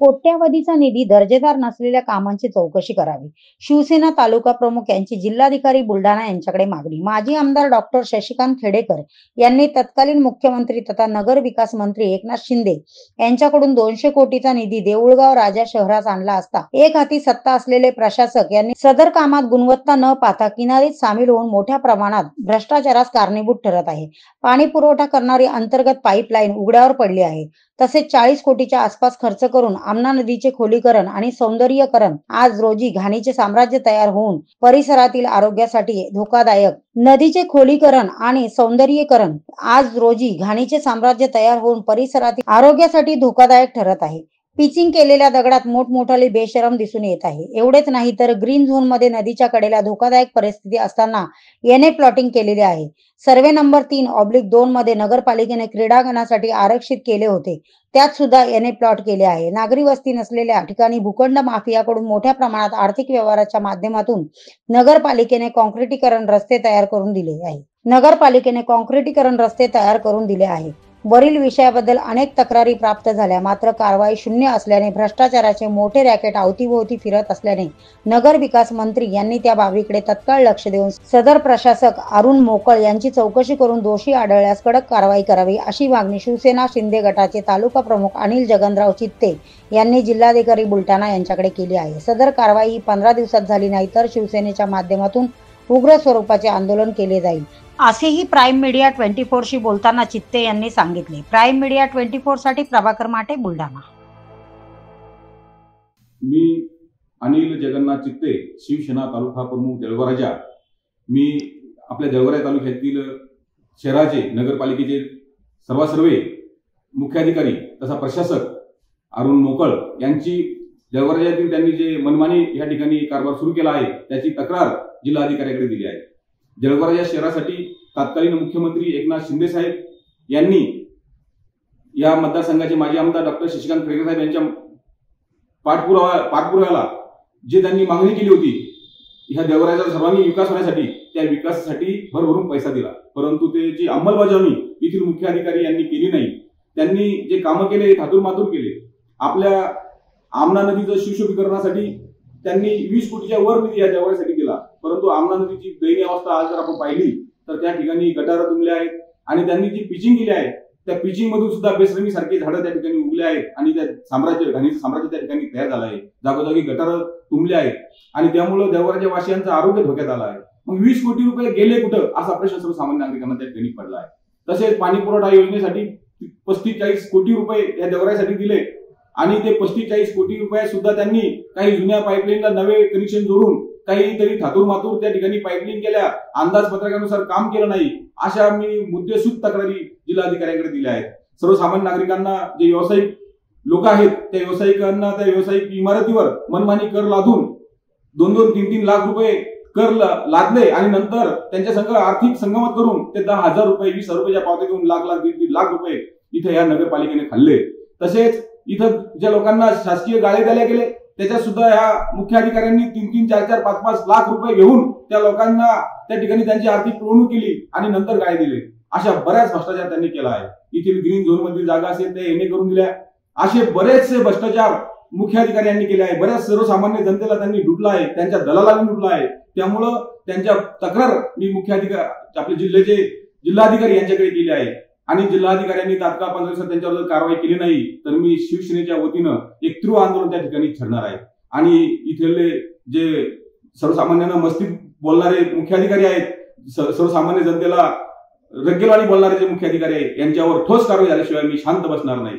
कोट्यावधीचा निधी दर्जेदार नसलेल्या कामांची चौकशी करावी. शिवसेना तालुका प्रमुख यांची जिल्हाधिकारी बुलढाणा यांच्याकडे मागणी. माजी आमदार डॉ. शशिकांत खेडेकर यांनी तत्कालीन मुख्यमंत्री तथा नगर विकास मंत्री एकनाथ शिंदे यांच्याकडून 200 कोटीचा निधी देऊळगाव राजा शहरास आणला असता एक हाती सत्ता असलेले प्रशासक यांनी सदर कामात गुणवत्ता न पाहता किनारीत सामील होऊन मोठ्या प्रमाणात भ्रष्टाचारास कारणीभूत ठरत आहे. पाणी पुरवठा करणारी अंतर्गत पाईपलाईन उघड्यावर पडली आहे. तसेच 40 कोटीच्या आसपास खर्च करून आमना नदीचे खोलीकरण आणि सौंदर्यीकरण आज रोजी घाणीचे साम्राज्य तयार होऊन परिसरातील आरोग्यासाठी धोकादायक नदीचे खोलीकरण आणि सौंदर्यीकरण आज रोजी घाणीचे साम्राज्य तयार होऊन परिसरातील आरोग्यासाठी धोकादायक ठरत आहे. पिचिंग केलेल्या दगडात मोठमोठाले बेशरम दिसून येत आहे. एवढेच नाही तर ग्रीन झोन मध्ये नदीच्या कडेला धोकादायक परिस्थिती असताना याने प्लॉटिंग केलेले आहे. सर्वे नंबर 3/2 मध्ये नगरपालिकेने क्रीडांगणासाठी आरक्षित केले होते, त्यात सुद्धा याने प्लॉट केले आहे. नागरी वस्ती नसलेल्या ठिकाणी भूखंड माफियाकडून मोठ्या प्रमाणात आर्थिक व्यवहाराच्या माध्यमातून नगरपालिकेने कॉन्क्रिटीकरण रस्ते तयार करून दिले आहे. वरील विषयाबद्दल अनेक तक्रारी प्राप्त झाल्या, मात्र कारवाई शून्य असल्याने भ्रष्टाचाराचे मोठे रॅकेट अवतीभोवती फिरत असल्याने नगर विकास मंत्री यांनी त्या बाबीकडे तत्काळ लक्ष देऊन सदर प्रशासक अरुण मोकळ यांची चौकशी करून दोषी आढळल्यास कडक कारवाई करावी, अशी मागणी शिवसेना शिंदे गटाचे तालुका प्रमुख अनिल जगनराव चित्ते यांनी जिल्हाधिकारी बुलढाणा यांच्याकडे केली आहे. सदर कारवाई ही 15 दिवसात झाली नाही तर शिवसेनेच्या माध्यमातून उग्र स्वरूपाचे आंदोलन केले जाईल, असेही प्राईम मीडिया 24शी बोलताना चित्ते यांनी सांगितले. प्राईम मीडिया 24 साठी प्रभाकर माटे, बुलढाणा. मी अनिल जगन्नाथ चित्ते, शिवसेना तालुका प्रमुख देऊळगाव राजा. मी आपल्या देऊळगाव तालुक्यातील शहराचे नगरपालिकेचे सर्वे मुख्याधिकारी तथा प्रशासक अरुण मोकळ यांची देऊळगाव राजातील त्यांनी जे मनमानी या ठिकाणी कारभार सुरू केला आहे त्याची तक्रार जिल्हाधिकाऱ्याकडे दिली आहे. देऊळगाव राजा शहरासाठी तत्कालीन मुख्यमंत्री एकनाथ शिंदे साहेब यांनी या मतदारसंघाचे माजी आमदार डॉ. शशिकांत खेडेकर साहेब यांच्या पाठपुराव्याला जे त्यांनी मागणी केली होती ह्या देऊळगावचा सर्वांगीण विकास होण्यासाठी, त्या विकासासाठी भरभरून पैसा दिला, परंतु त्याची अंमलबजावणी येथील मुख्य अधिकारी यांनी केली नाही. त्यांनी जे कामं केले थातूरमातूर केले. आपल्या आमना नदीचं सुशोभीकरणासाठी त्यांनी 20 कोटीच्या वर निधी या देऊळगावसाठी दिला, परंतु आमना नदीची दयनीय अवस्था आज जर आपण पाहिली तर त्या ठिकाणी गटार तुंबले आहेत आणि त्यांनी जी पिचिंग केली आहे त्या पिचिंग मधून सुद्धा बेसरमी सारखे झाडं त्या ठिकाणी उगले आहेत आणि त्या घाणीचं साम्राज्य त्या ठिकाणी तयार झालं आहे. जागोजागी गटार तुंबले आहेत आणि त्यामुळे देऊळगावच्या वासियांचं आरोग्य धोक्यात आलं आहे. मग 20 कोटी रुपये गेले कुठं असा प्रश्न सर्वसामान्य नागरिकांना त्या ठिकाणी पडला आहे. तसेच पाणी पुरवठा योजनेसाठी 35-40 कोटी रुपये या देऊळगावसाठी दिले आणि ते 35-40 कोटी रुपये सुद्धा त्यांनी काही जुन्या पाईपलाईनला नवे कनेक्शन जोडून काहीतरी थातूरमातूर त्या ठिकाणी पाईपलाईन केल्या, अंदाजपत्रकानुसार काम केलं नाही, अशा मी मुद्देसूद तक्रारी जिल्हाधिकाऱ्यांकडे दिल्या आहेत. सर्वसामान्य नागरिकांना जे व्यावसायिक लोक आहेत त्या व्यावसायिकांना त्या व्यावसायिक इमारतीवर मनमानी कर लादून 2-2, 3-3 लाख रुपये कर लादले आणि नंतर त्यांच्या संघ आर्थिक संगमत करून ते 10,000 रुपये 20,000 रुपयाच्या पावत्या देऊन लाख 1.5 लाख रुपये इथे या नगरपालिकेने खाल्ले. तसेच इथं ज्या लोकांना शासकीय गाळे दिले गेले त्याच्यात सुद्धा ह्या मुख्य अधिकाऱ्यांनी 3-3, 4-4, 5-5 लाख रुपये घेऊन त्या लोकांना त्या ठिकाणी त्यांची आर्थिक पिळवणूक केली आणि नंतर गाळे दिले. अशा बऱ्याच भ्रष्टाचार त्यांनी केला आहे. इथील ग्रीन झोन मधील जागा असेल ते एने करून दिल्या. असे बरेचसे भ्रष्टाचार मुख्य अधिकारी यांनी केले आहे. बऱ्याच सर्वसामान्य जनतेला त्यांनी लुटला आहे, त्यांच्या दलालांनी लुटला आहे. त्यामुळं त्यांच्या तक्रार मी मुख्य अधिकारी आपले जिल्ह्याचे जिल्हाधिकारी यांच्याकडे केली आहे आणि जिल्हाधिकाऱ्यांनी तात्काळ 15 दिवसात त्यांच्यावर काढवाई केली नाही तर मी शिवसेनेच्या वतीनं एक तीव्र आंदोलन त्या ठिकाणी छेडणार आहे. आणि इथले जे सर्वसामान्यांना मस्तीत बोलणारे मुख्य अधिकारी आहेत, सर्वसामान्य जनतेला रग्गेलवाणी बोलणारे जे मुख्य अधिकारी आहेत यांच्यावर ठोस कारवाई झाल्याशिवाय मी शांत बसणार नाही.